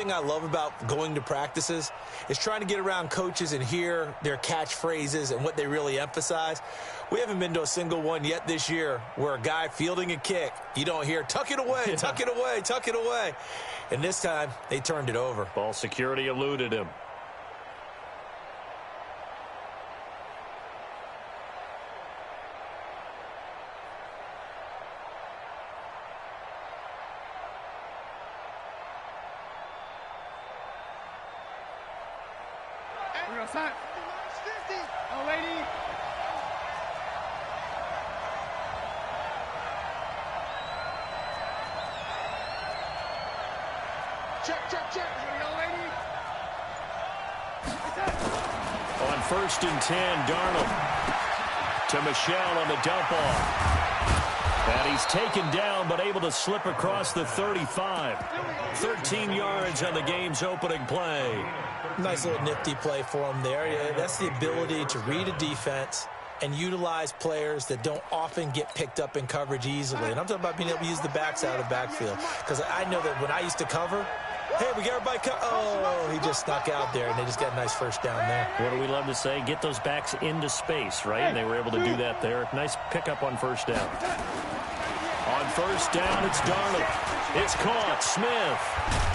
thing I love about going to practices is trying to get around coaches and hear their catchphrases and what they really emphasize. We haven't been to a single one yet this year where a guy fielding a kick, you don't hear, tuck it away, tuck it away, tuck it away. And this time, they turned it over. Ball security eluded him. Oh, lady. Check. On 1st and 10, Darnold to Michel on the dump off. And he's taken down but able to slip across the 35. 13 yards on the game's opening play. Nice little nifty play for him there. Yeah, that's the ability to read a defense and utilize players that don't often get picked up in coverage easily. And I'm talking about being able to use the backs out of the backfield. Because I know that when I used to cover, hey, we got everybody oh, he just snuck out there, and they just got a nice first down there. What do we love to say? Get those backs into space, right? And they were able to do that there. Nice pickup on first down. On first down, it's Darnold. It's caught. Smith.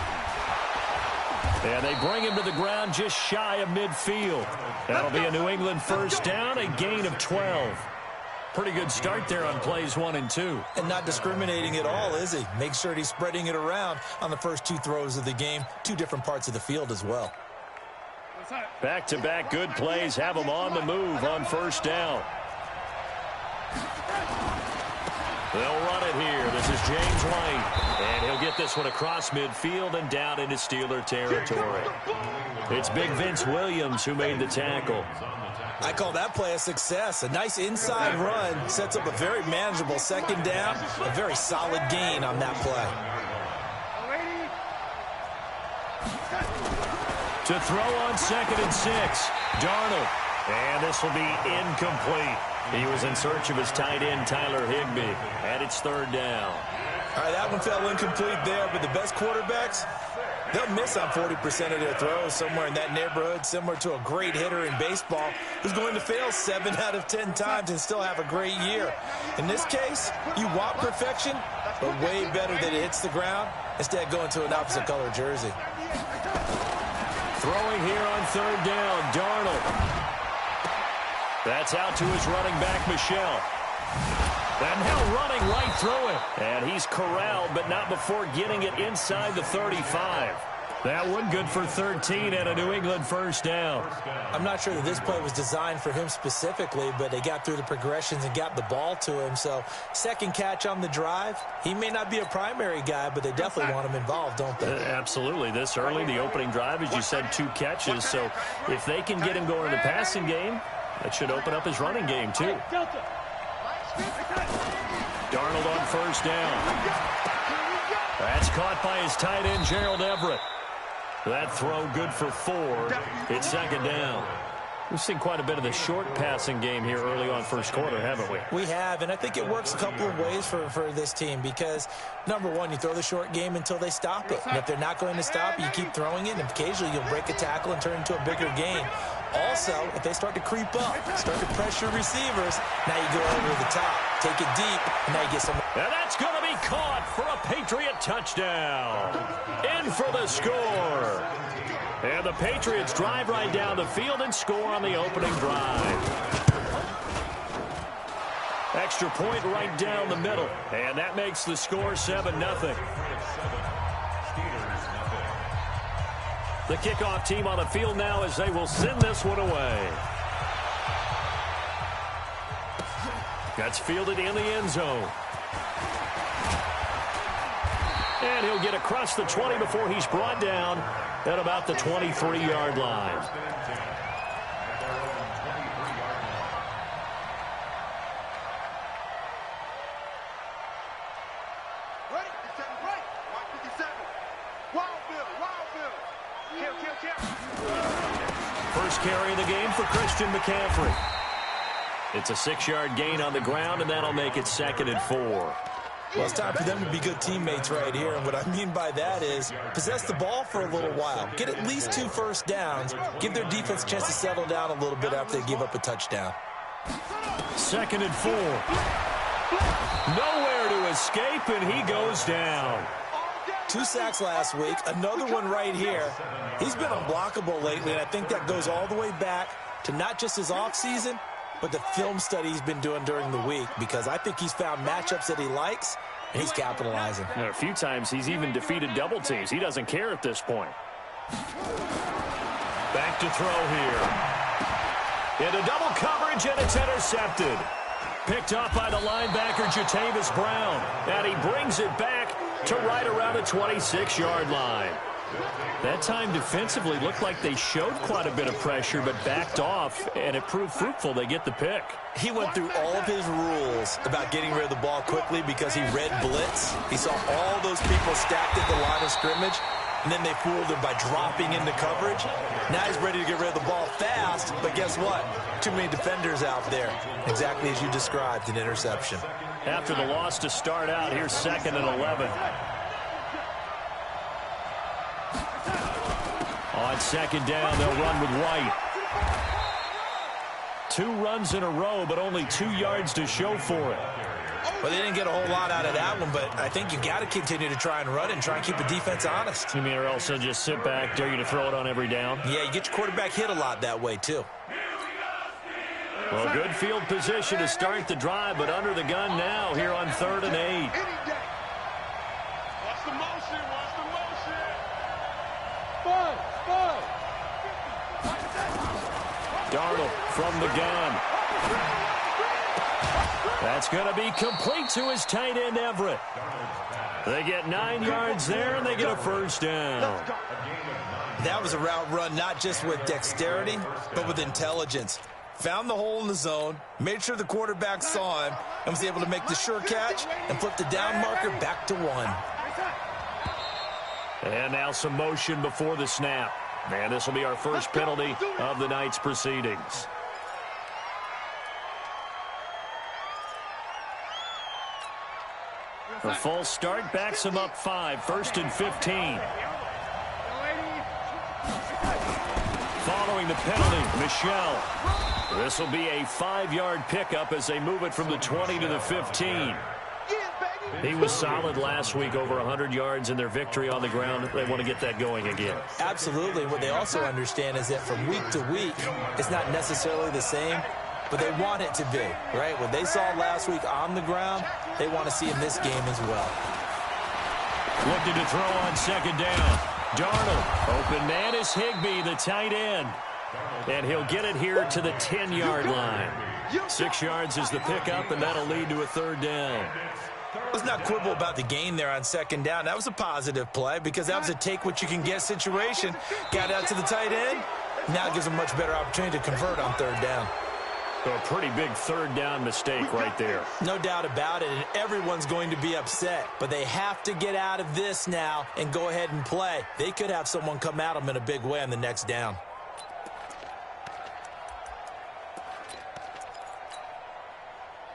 And they bring him to the ground just shy of midfield. That'll be a New England first down, a gain of 12. Pretty good start there on plays 1 and 2. And not discriminating at all, is he? Make sure he's spreading it around on the first 2 throws of the game. 2 different parts of the field as well. Back-to-back good plays have him on the move on first down. They'll run it here. This is James White. And he'll get this one across midfield and down into Steeler territory. It's Big Vince Williams who made the tackle. I call that play a success. A nice inside run sets up a very manageable second down. A very solid gain on that play. To throw on 2nd and 6. Darnold. And this will be incomplete. He was in search of his tight end, Tyler Higbee. And it's 3rd down. All right, that one fell incomplete there, but the best quarterbacks, they'll miss on 40% of their throws somewhere in that neighborhood, similar to a great hitter in baseball who's going to fail 7 out of 10 times and still have a great year. In this case, you want perfection, but way better that it hits the ground instead of going to an opposite color jersey. Throwing here on 3rd down, Darnold. That's out to his running back, Michel. And now running right through it. And he's corralled, but not before getting it inside the 35. That one good for 13 and a New England first down. I'm not sure that this play was designed for him specifically, but they got through the progressions and got the ball to him. So, second catch on the drive. He may not be a primary guy, but they definitely want him involved, don't they? Absolutely. This early, the opening drive, as you said, 2 catches. So, if they can get him going in the passing game, that should open up his running game, too. Darnold on first down. That's caught by his tight end, Gerald Everett. That throw good for 4. It's 2nd down. We've seen quite a bit of the short passing game here early on first quarter, haven't we? We have, and I think it works a couple of ways for this team because, number one, you throw the short game until they stop it. And if they're not going to stop, you keep throwing it, and occasionally you'll break a tackle and turn it into a bigger gain. Also, if they start to creep up, start to pressure receivers, now you go over the top, take it deep, and now you get some. And that's going to be caught for a Patriot touchdown. In for the score. And the Patriots drive right down the field and score on the opening drive. Extra point right down the middle. And that makes the score 7-0. The kickoff team on the field now as they will send this one away. That's fielded in the end zone. And he'll get across the 20 before he's brought down at about the 23-yard line. First carry of the game for Christian McCaffrey. It's a 6-yard gain on the ground, and that'll make it 2nd and 4. Well, it's time for them to be good teammates right here. And what I mean by that is possess the ball for a little while. Get at least 2 first downs. Give their defense a chance to settle down a little bit after they give up a touchdown. 2nd and 4. Nowhere to escape, and he goes down. 2 sacks last week. Another one right here. He's been unblockable lately, and I think that goes all the way back to not just his offseason, but the film study he's been doing during the week, because I think he's found matchups that he likes, and he's capitalizing. A few times he's even defeated double teams. He doesn't care at this point. Back to throw here. Into double coverage, and it's intercepted. Picked off by the linebacker, Jatavis Brown. And he brings it back to right around the 26-yard line. That time defensively looked like they showed quite a bit of pressure but backed off, and it proved fruitful. They get the pick. He went through all of his rules about getting rid of the ball quickly because he read blitz. He saw all those people stacked at the line of scrimmage, and then they fooled him by dropping into coverage. Now he's ready to get rid of the ball fast, but guess what? Too many defenders out there. Exactly as you described, an interception. After the loss to start out, here's 2nd and 11. On 2nd down, they'll run with White. 2 runs in a row, but only 2 yards to show for it. Well, they didn't get a whole lot out of that one, but I think you got to continue to try and run and try and keep the defense honest. You mean, or else they'll just sit back, dare you to throw it on every down? Yeah, you get your quarterback hit a lot that way, too. Well, good field position to start the drive, but under the gun now here on 3rd and 8. Watch the motion, watch the motion. Darnold from the gun. That's going to be complete to his tight end, Everett. They get 9 yards there, and they get a first down. That was a route run not just with dexterity, but with intelligence. Found the hole in the zone, made sure the quarterback saw him, and was able to make the sure catch and flip the down marker back to 1. And now some motion before the snap. And this will be our first penalty of the night's proceedings. A full start backs him up 5, 1st and 15. Following the penalty, Michel. This will be a 5-yard pickup as they move it from the 20 to the 15. He was solid last week, over 100 yards in their victory on the ground. They want to get that going again. Absolutely. What they also understand is that from week to week, it's not necessarily the same, but they want it to be, right? What they saw last week on the ground, they want to see in this game as well. Looking to throw on 2nd down. Darnold, open man is Higbee, the tight end. And he'll get it here to the 10-yard line. 6 yards is the pickup, and that'll lead to a 3rd down. Let's not quibble about the gain there on 2nd down. That was a positive play because that was a take-what-you-can-get situation. Got out to the tight end. Now it gives them a much better opportunity to convert on 3rd down. So a pretty big 3rd down mistake right there. No doubt about it, and everyone's going to be upset. But they have to get out of this now and go ahead and play. They could have someone come at them in a big way on the next down.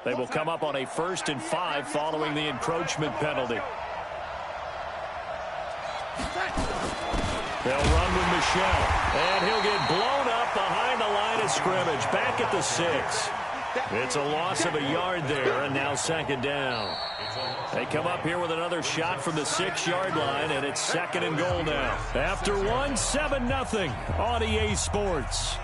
They will come up on a 1st and 5 following the encroachment penalty. They'll run with Michel, and he'll get blown up behind the line of scrimmage, back at the 6. It's a loss of a yard there, and now 2nd down. They come up here with another shot from the 6-yard line, and it's 2nd and goal now. After 1, 7-0 on EA Sports.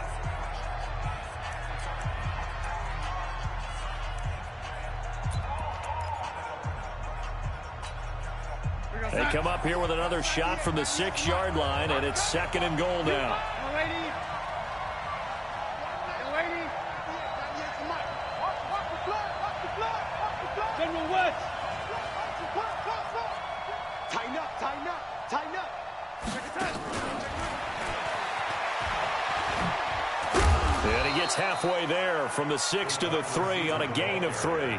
They come up here with another shot from the 6-yard line, and it's 2nd and goal now. And he gets halfway there from the 6 to the 3 on a gain of 3.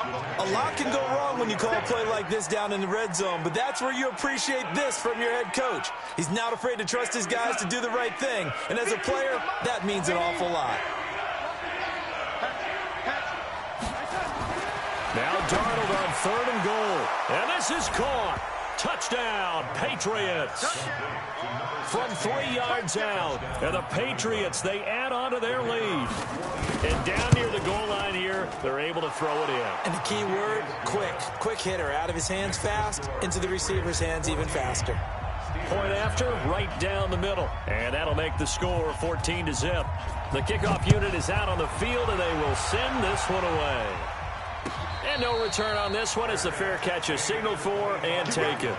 A lot can go wrong when you call a play like this down in the red zone, but that's where you appreciate this from your head coach. He's not afraid to trust his guys to do the right thing, and as a player, that means an awful lot. Now Darnold on third and goal. And this is caught. Touchdown, Patriots. From 3 yards out. And the Patriots, they add on to their lead. And down near the goal line here, they're able to throw it in. And the key word, quick. Quick hitter. Out of his hands fast, into the receiver's hands even faster. Point after, right down the middle. And that'll make the score 14-0. The kickoff unit is out on the field, and they will send this one away. And no return on this one as the fair catch is signaled for and taken.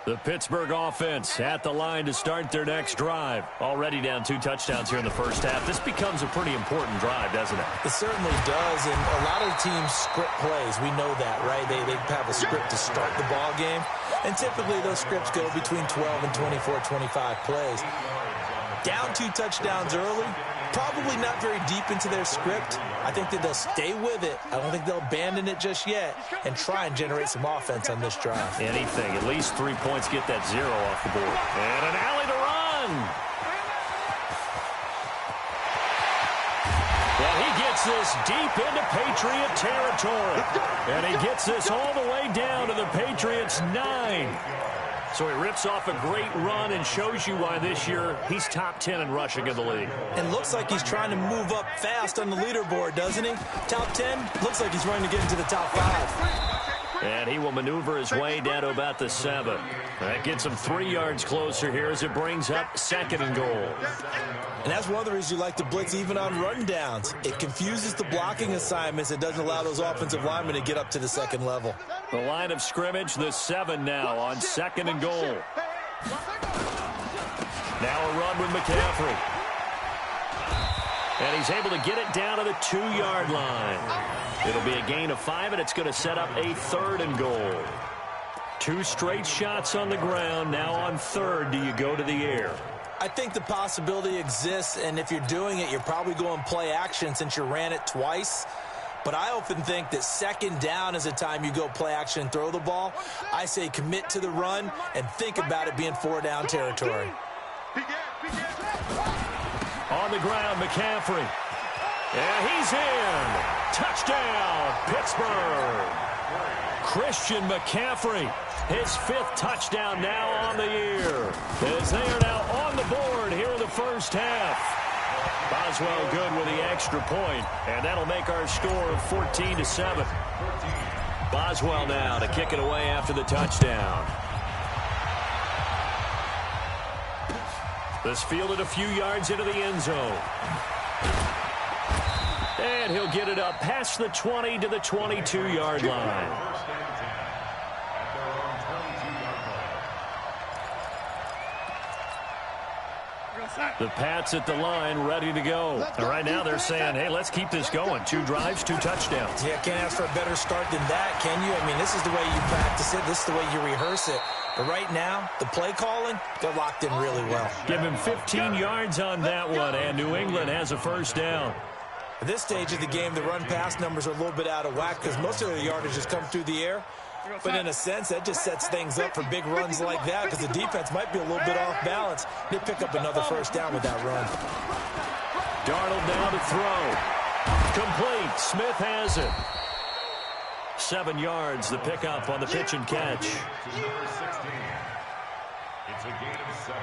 The Pittsburgh offense at the line to start their next drive. Already down 2 touchdowns here in the first half. This becomes a pretty important drive, doesn't it? It certainly does, and a lot of teams script plays. We know that, right? They have a script to start the ball game, and typically those scripts go between 12 and 24, 25 plays. Down 2 touchdowns early, probably not very deep into their script. I think that they'll stay with it. I don't think they'll abandon it just yet and try and generate some offense on this drive. Anything. At least 3 points, get that 0 off the board. And an alley to run. And he gets this deep into Patriot territory. And he gets this all the way down to the Patriots' 9. So he rips off a great run and shows you why this year he's top 10 in rushing in the league. And looks like he's trying to move up fast on the leaderboard, doesn't he? Top 10, looks like he's trying to get into the top 5. And he will maneuver his way down to about the 7. That gets him 3 yards closer here as it brings up 2nd and goal. And that's one of the reasons you like to blitz even on run downs. It confuses the blocking assignments. It doesn't allow those offensive linemen to get up to the 2nd level. The line of scrimmage, the 7 now on 2nd and goal. Now a run with McCaffrey. And he's able to get it down to the 2-yard line. It'll be a gain of 5, and it's going to set up a 3rd and goal. 2 straight shots on the ground. Now on 3rd, do you go to the air? I think the possibility exists, and if you're doing it, you're probably going play action since you ran it twice. But I often think that 2nd down is the time you go play action and throw the ball. I say commit to the run and think about it being 4-down territory. On the ground, McCaffrey. And he's in. Touchdown, Pittsburgh. Christian McCaffrey, his 5th touchdown now on the year. As they are now on the board here in the first half. Boswell good with the extra point, and that'll make our score 14-7. Boswell now to kick it away after the touchdown. This fielded a few yards into the end zone. And he'll get it up past the 20 to the 22-yard line. The Pats at the line, ready to go. And right now they're saying, hey, let's keep this going. 2 drives, 2 touchdowns. Yeah, can't ask for a better start than that, can you? I mean, this is the way you practice it. This is the way you rehearse it. But right now, the play calling, they're locked in really well. Give him 15 yards on that one, and New England has a 1st down. At this stage of the game, the run-pass numbers are a little bit out of whack because most of their yardage has come through the air. But in a sense, that just sets things up for big runs like that because the defense might be a little bit off balance. They pick up another 1st down with that run. Darnold down to throw. Complete. Smith has it. 7 yards, the pickup on the pitch and catch. It's a gain of 7.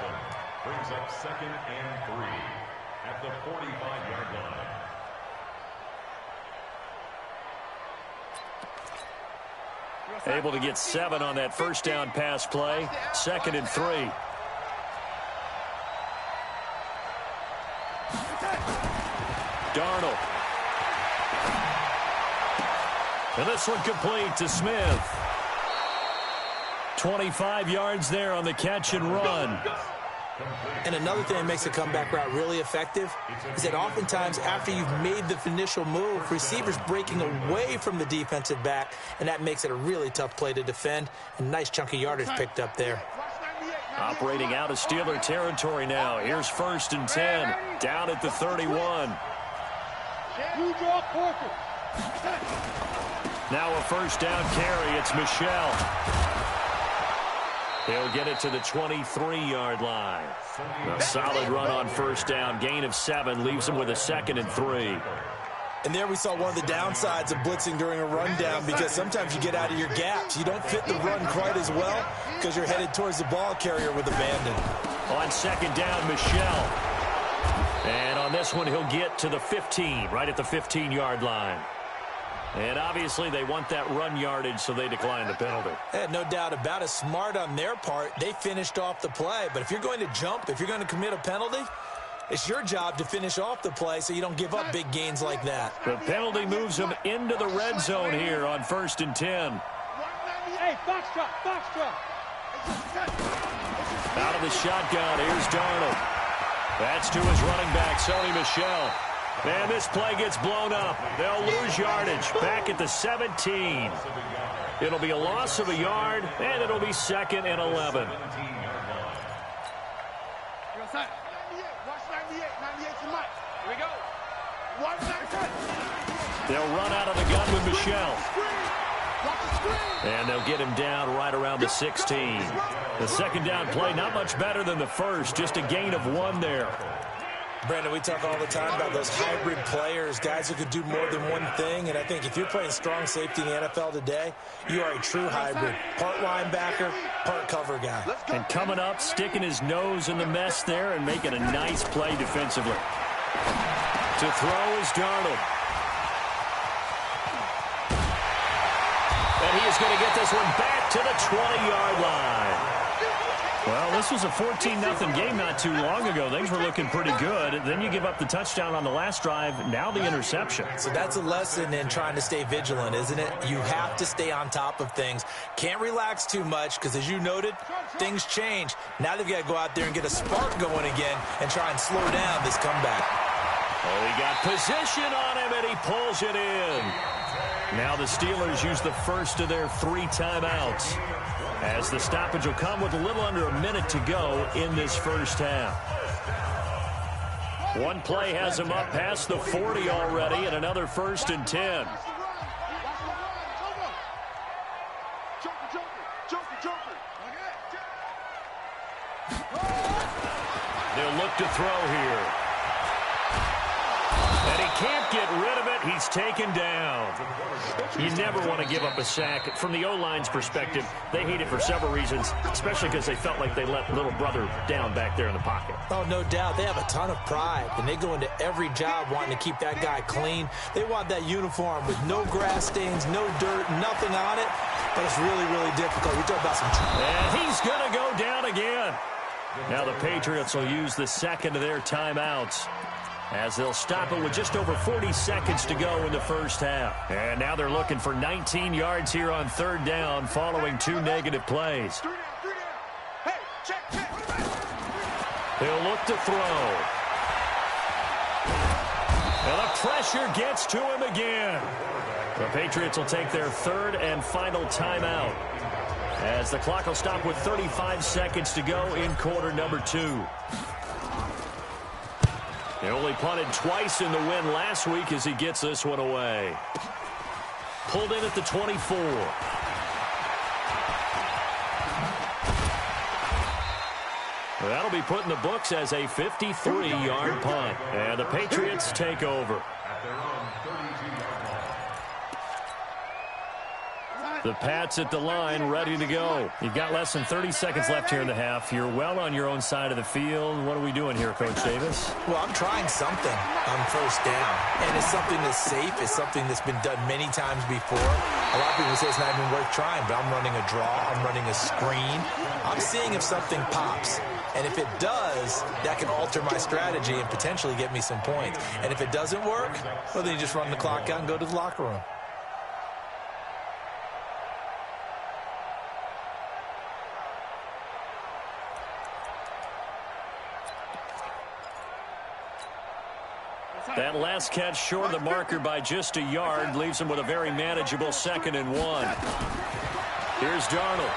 Brings up 2nd and 3 at the 45-yard line. Able to get 7 on that 1st down pass play. 2nd and 3. Darnold. And this one complete to Smith. 25 yards there on the catch and run. And another thing that makes a comeback route really effective is that oftentimes after you've made the initial move, receivers breaking away from the defensive back, and that makes it a really tough play to defend. A nice chunk of yardage picked up there. Operating out of Steeler territory now. Here's 1st and 10. Down at the 31. Now a first down carry. It's Michel. He'll get it to the 23-yard line. A solid run on first down. Gain of 7 leaves him with a 2nd and 3. And there we saw one of the downsides of blitzing during a rundown, because sometimes you get out of your gaps. You don't fit the run quite as well because you're headed towards the ball carrier with abandon. On second down, Michel. And on this one, he'll get to the 15, right at the 15-yard line. And obviously they want that run yardage, so they decline the penalty. No doubt about it. Smart on their part. They finished off the play. But if you're going to jump, if you're going to commit a penalty, it's your job to finish off the play so you don't give up big gains like that. The penalty moves him into the red zone here on 1st and 10. Hey, box drop. Out of the shotgun, here's Darnold. That's to his running back, Sony Michel. And this play gets blown up. They'll lose yardage back at the 17. It'll be a loss of a yard, and it'll be 2nd and 11. They'll run out of the gun with Michel. And they'll get him down right around the 16. The second down play, not much better than the first, just a gain of 1 there. Brandon, we talk all the time about those hybrid players, guys who could do more than one thing. And I think if you're playing strong safety in the NFL today, you are a true hybrid. Part linebacker, part cover guy. And coming up, sticking his nose in the mess there and making a nice play defensively. To throw is Darnold. And he is going to get this one back to the 20-yard line. Well, this was a 14-0 game not too long ago. Things were looking pretty good. Then you give up the touchdown on the last drive. Now the interception. So that's a lesson in trying to stay vigilant, isn't it? You have to stay on top of things. Can't relax too much because, as you noted, things change. Now they've got to go out there and get a spark going again and try and slow down this comeback. Oh, he got position on him, and he pulls it in. Now the Steelers use the first of their 3 timeouts, as the stoppage will come with a little under a minute to go in this first half. One play has him up past the 40 already, and another 1st and 10. They'll look to throw here. And he can't get rid of it. He's taken down. You never want to give up a sack. From the O-line's perspective, they hate it for several reasons, especially because they felt like they let little brother down back there in the pocket. Oh, no doubt. They have a ton of pride, and they go into every job wanting to keep that guy clean. They want that uniform with no grass stains, no dirt, nothing on it. But it's really, really difficult. We talk about some... And he's going to go down again. Now the Patriots will use the second of their timeouts, as they'll stop it with just over 40 seconds to go in the first half. And now they're looking for 19 yards here on 3rd down following 2 negative plays. They'll look to throw. And the pressure gets to him again. The Patriots will take their 3rd and final timeout, as the clock will stop with 35 seconds to go in quarter number 2. They only punted twice in the win last week as he gets this one away. Pulled in at the 24. That'll be put in the books as a 53-yard punt. And the Patriots take over. The Pats at the line, ready to go. You've got less than 30 seconds left here in the half. You're well on your own side of the field. What are we doing here, Coach Davis? Well, I'm trying something on first down, and it's something that's safe. It's something that's been done many times before. A lot of people say it's not even worth trying, but I'm running a draw. I'm running a screen. I'm seeing if something pops. And if it does, that can alter my strategy and potentially get me some points. And if it doesn't work, well, then you just run the clock out and go to the locker room. That last catch short of the marker by just a yard leaves him with a very manageable 2nd and 1. Here's Darnold.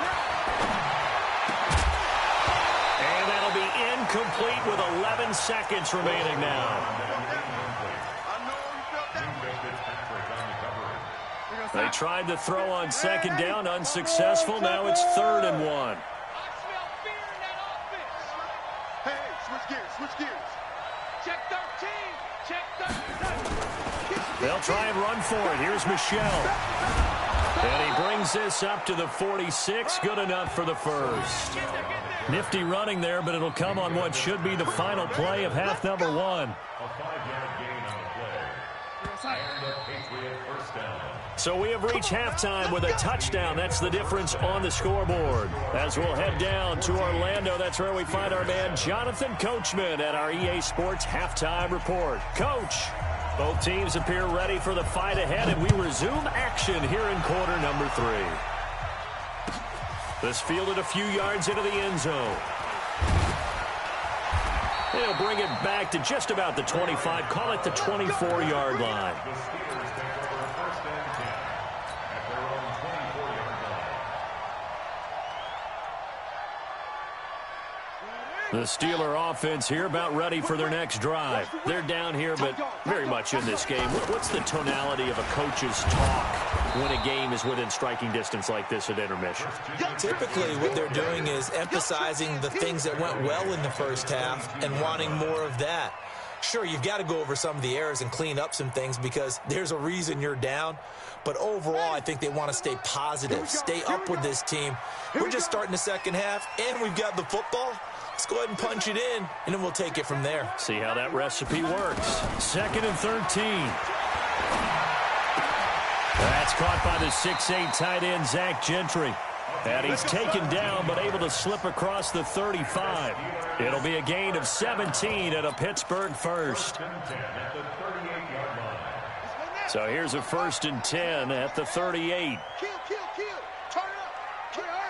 And that'll be incomplete with 11 seconds remaining now. They tried to throw on second down, unsuccessful. Now it's 3rd and 1. Hey, switch gears. Check 13. Check 13. They'll try and run for it. Here's Michel. And he brings this up to the 46. Good enough for the first. Nifty running there, but it'll come on what should be the final play of half number 1. A 5-yard gain on the play. And the Patriot first down. So we have reached halftime with a touchdown. That's the difference on the scoreboard. As we'll head down to Orlando, that's where we find our man Jonathan Coachman at our EA Sports Halftime Report. Coach, both teams appear ready for the fight ahead, and we resume action here in quarter number 3. This fielded a few yards into the end zone. He'll bring it back to just about the 25, call it the 24-yard line. The Steelers take over 1st and 10 at their own 24-yard line. The Steeler offense here about ready for their next drive. They're down here, but very much in this game. What's the tonality of a coach's talk when a game is within striking distance like this at intermission? Typically, what they're doing is emphasizing the things that went well in the first half and wanting more of that. Sure, you've got to go over some of the errors and clean up some things because there's a reason you're down. But overall, I think they want to stay positive, stay up with this team. We're just starting the second half, and we've got the football. Let's go ahead and punch it in, and then we'll take it from there. See how that recipe works. 2nd and 13. That's caught by the 6'8" tight end, Zach Gentry. And he's taken down, but able to slip across the 35. It'll be a gain of 17 and a Pittsburgh first. So here's a 1st and 10 at the 38. Kill. Turn up. Turn up.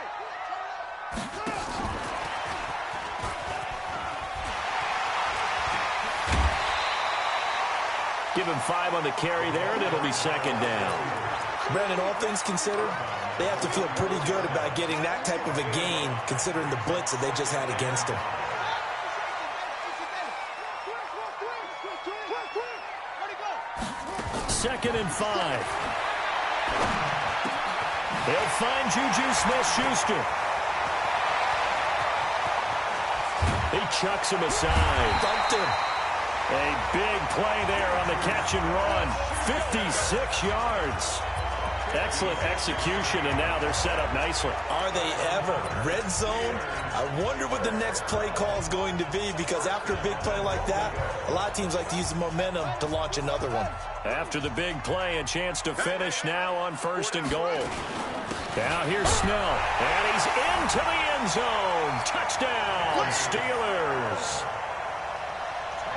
Give him 5 on the carry there, and it'll be 2nd down. Brandon, all things considered, they have to feel pretty good about getting that type of a gain, considering the blitz that they just had against them. 2nd and 5. They'll find Juju Smith-Schuster. He chucks him aside. Bumped him. A big play there on the catch and run. 56 yards. Excellent execution, and now they're set up nicely. Are they ever? Red zone? I wonder what the next play call is going to be, because after a big play like that, a lot of teams like to use the momentum to launch another one. After the big play, a chance to finish now on 1st and goal. Now here's Snell, and he's into the end zone. Touchdown, Steelers.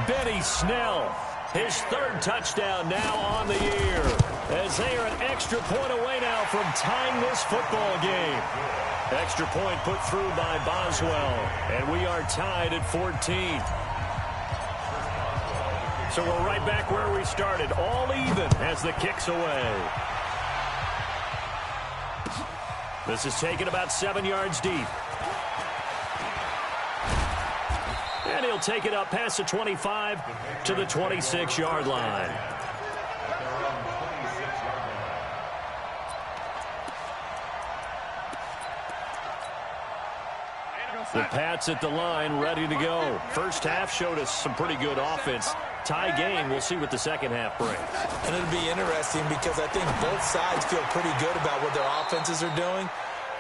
Benny Snell, his 3rd touchdown now on the year, as they are an extra point away now from tying this football game. Extra point put through by Boswell, and we are tied at 14. So we're right back where we started, all even as the kick's away. This is taken about 7 yards deep. And he'll take it up past the 25 to the 26-yard line. The Pats at the line, ready to go. First half showed us some pretty good offense. Tie game, we'll see what the second half brings. And it'll be interesting because I think both sides feel pretty good about what their offenses are doing.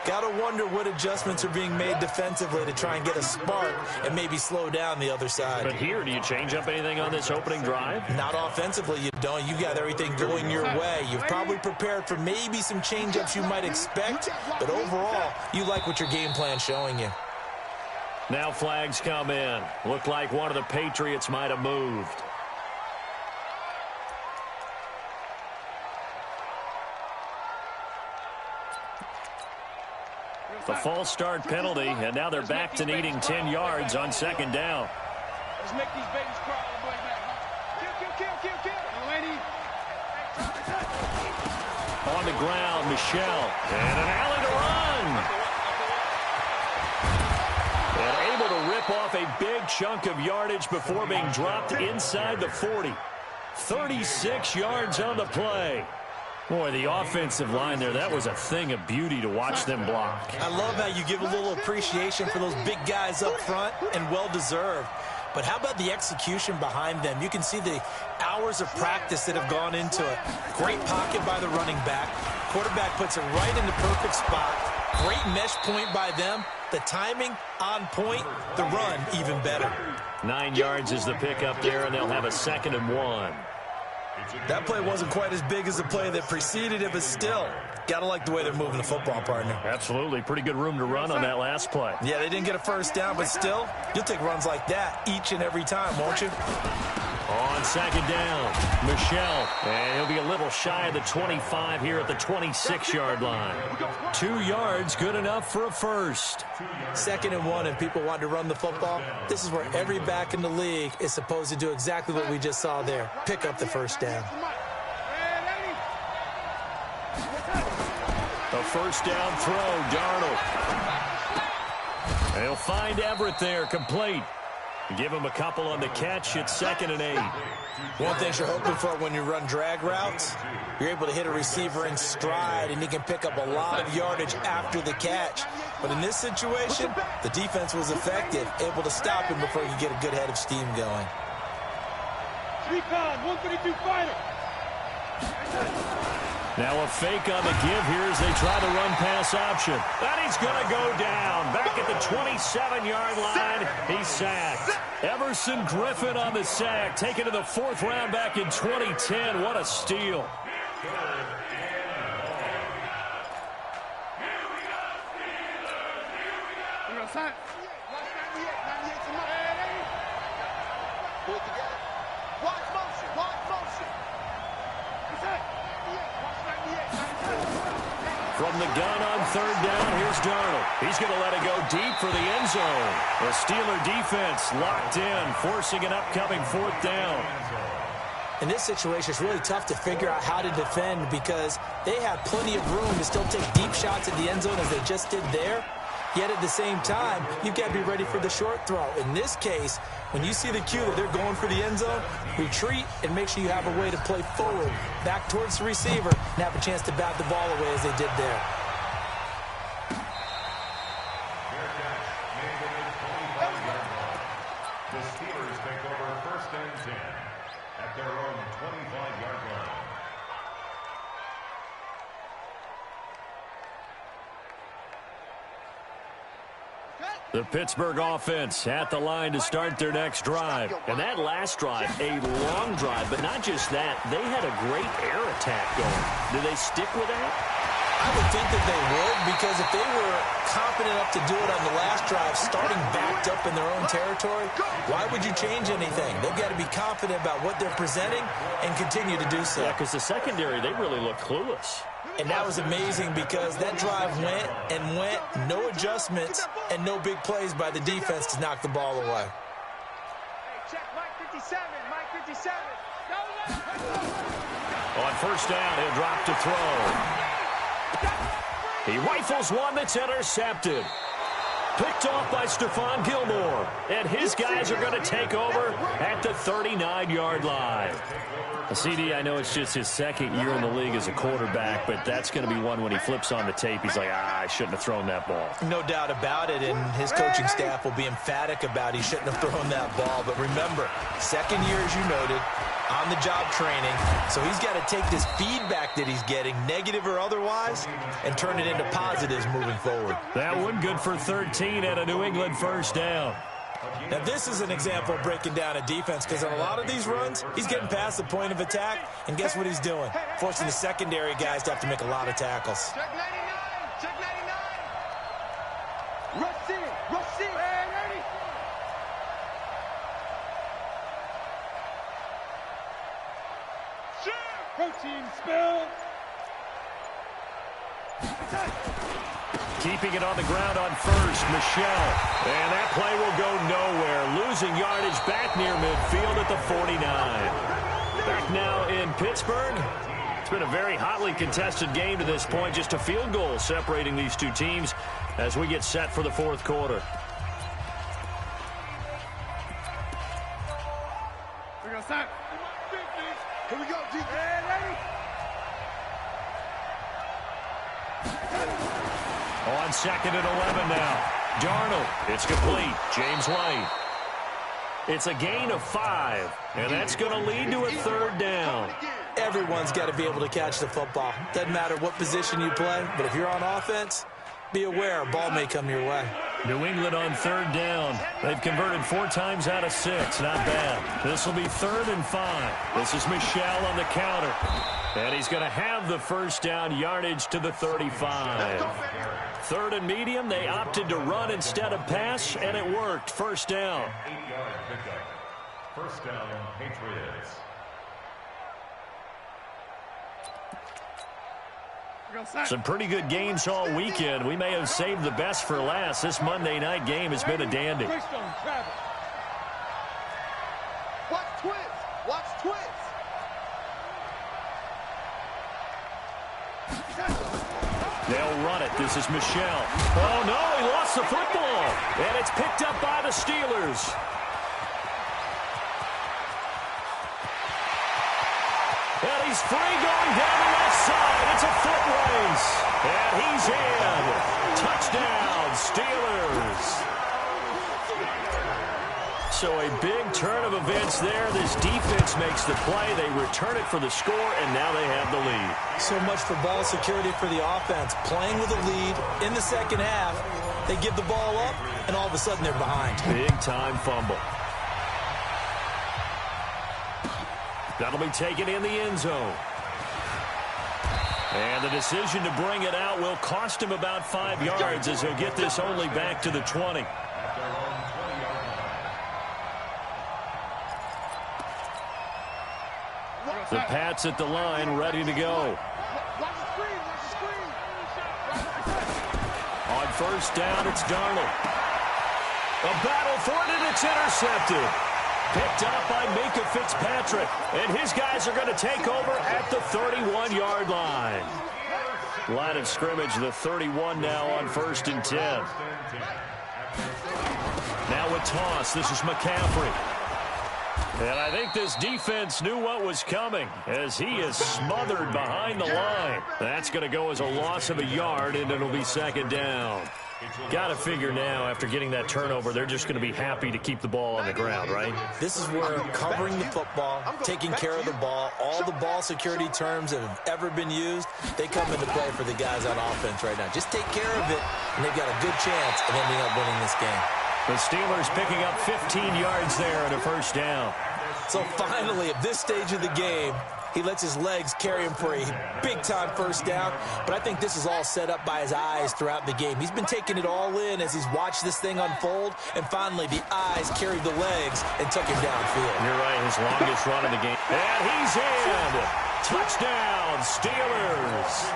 Got to wonder what adjustments are being made defensively to try and get a spark and maybe slow down the other side. But here, do you change up anything on this opening drive? Not offensively, you don't. You got everything going your way. You've probably prepared for maybe some change-ups you might expect, but overall, you like what your game plan's showing you. Now flags come in. Looked like one of the Patriots might have moved. The false start penalty, and now they're back to needing 10 yards on 2nd down. Let's make these babies cry all the way back. Kill. On the ground, Michel. And an alley to run. And able to rip off a big chunk of yardage before being dropped inside the 40. 36 yards on the play. Boy, the offensive line there, that was a thing of beauty to watch them block. I love how you give a little appreciation for those big guys up front, and well-deserved. But how about the execution behind them? You can see the hours of practice that have gone into it. Great pocket by the running back. Quarterback puts it right in the perfect spot. Great mesh point by them. The timing on point. The run even better. 9 yards is the pickup there, and they'll have a 2nd and 1. That play wasn't quite as big as the play that preceded it, but still, gotta like the way they're moving the football, partner. Absolutely. Pretty good room to run on that last play. Yeah, they didn't get a first down, but still, you'll take runs like that each and every time, won't you? On 2nd down, Michel. And he'll be a little shy of the 25 here at the 26-yard line. 2 yards, good enough for a first. 2nd and 1, and people want to run the football. This is where every back in the league is supposed to do exactly what we just saw there. Pick up the first down. A first down throw, Darnold. They'll find Everett there, complete. Give him a couple on the catch. It's 2nd and 8. One thing you're hoping for when you run drag routes, you're able to hit a receiver in stride, and he can pick up a lot of yardage after the catch. But in this situation, the defense was effective, able to stop him before he could get a good head of steam going. 132 fighter. Now a fake on the give here as they try the run-pass option. And he's going to go down. Back at the 27-yard line, he's sacked. Everson Griffin on the sack, taken to the 4th round back in 2010. What a steal. From the gun on 3rd down, here's Darnold. He's going to let it go deep for the end zone. The Steeler defense locked in, forcing an upcoming 4th down. In this situation, it's really tough to figure out how to defend because they have plenty of room to still take deep shots at the end zone as they just did there. Yet at the same time, you've got to be ready for the short throw. In this case, when you see the cue that they're going for the end zone, retreat and make sure you have a way to play forward, back towards the receiver, and have a chance to bat the ball away as they did there. The Steelers take over 1st and 10 at their own 25-yard line. The Pittsburgh offense at the line to start their next drive. And that last drive, a long drive, but not just that. They had a great air attack going. Do they stick with that? I would think that they would, because if they were confident enough to do it on the last drive, starting backed up in their own territory, why would you change anything? They've got to be confident about what they're presenting and continue to do so. Yeah, because the secondary, they really look clueless. And that was amazing because that drive went and went, no adjustments and no big plays by the defense to knock the ball away. Check Mike 57, Mike 57. On 1st down, he'll drop to throw. He rifles one that's intercepted. Picked off by Stephon Gilmore. And his guys are going to take over at the 39-yard line. CD, I know it's just his 2nd year in the league as a quarterback, but that's going to be one when he flips on the tape. He's like, I shouldn't have thrown that ball. No doubt about it, and his coaching staff will be emphatic about he shouldn't have thrown that ball. But remember, 2nd year, as you noted, on-the-job training. So he's got to take this feedback that he's getting, negative or otherwise, and turn it into positives moving forward. That one good for 13 at a New England 1st down. Now, this is an example of breaking down a defense because on a lot of these runs, he's getting past the point of attack, and guess what he's doing? Forcing the secondary guys to have to make a lot of tackles. Check 99, check 99. Rush in, rush in. Ready? Protein spill. Keeping it on the ground on 1st, Michel. And that play will go nowhere. Losing yardage back near midfield at the 49. Back now in Pittsburgh. It's been a very hotly contested game to this point. Just a field goal separating these two teams as we get set for the 4th quarter. We're going to start. Here we go, G. Ready? On 2nd and 11 now. Darnold. It's complete. James White. It's a gain of 5, and that's going to lead to a 3rd down. Everyone's got to be able to catch the football. Doesn't matter what position you play, but if you're on offense, be aware a ball may come your way. New England on 3rd down. They've converted 4 times out of 6. Not bad. This will be 3rd and 5. This is Michel on the counter. And he's going to have the 1st down, yardage to the 35. 3rd and medium. They opted to run instead of pass, and it worked. 1st down. 8-yard pickup. 1st down, Patriots. Some pretty good games all weekend. We may have saved the best for last. This Monday night game has been a dandy. Watch twist. Watch twist. They'll run it. This is Michel. Oh, no, he lost the football. And it's picked up by the Steelers. And he's free going down the left side. It's a foot race. And he's in. Touchdown, Steelers. So a big turn of events there. This defense makes the play. They return it for the score, and now they have the lead. So much for ball security for the offense. Playing with a lead in the 2nd half. They give the ball up, and all of a sudden they're behind. Big-time fumble. That'll be taken in the end zone. And the decision to bring it out will cost him about 5 yards as he'll get this only back to the 20. The Pats at the line, ready to go. On 1st down, it's Darnold. A battle for it, and it's intercepted. Picked up by Minkah Fitzpatrick. And his guys are going to take over at the 31-yard line. Line of scrimmage, the 31 now on 1st and 10. Now a toss. This is McCaffrey. And I think this defense knew what was coming as he is smothered behind the line. That's going to go as a loss of a yard, and it'll be 2nd down. Got to figure now, after getting that turnover, they're just going to be happy to keep the ball on the ground, right? This is where covering the football, taking care of the ball, all the ball security terms that have ever been used, they come into play for the guys on offense right now. Just take care of it, and they've got a good chance of ending up winning this game. The Steelers picking up 15 yards there at a 1st down. So finally, at this stage of the game, he lets his legs carry him for a big-time 1st down. But I think this is all set up by his eyes throughout the game. He's been taking it all in as he's watched this thing unfold. And finally, the eyes carried the legs and took him downfield. You're right, his longest run in the game. And he's in. Touchdown, Steelers.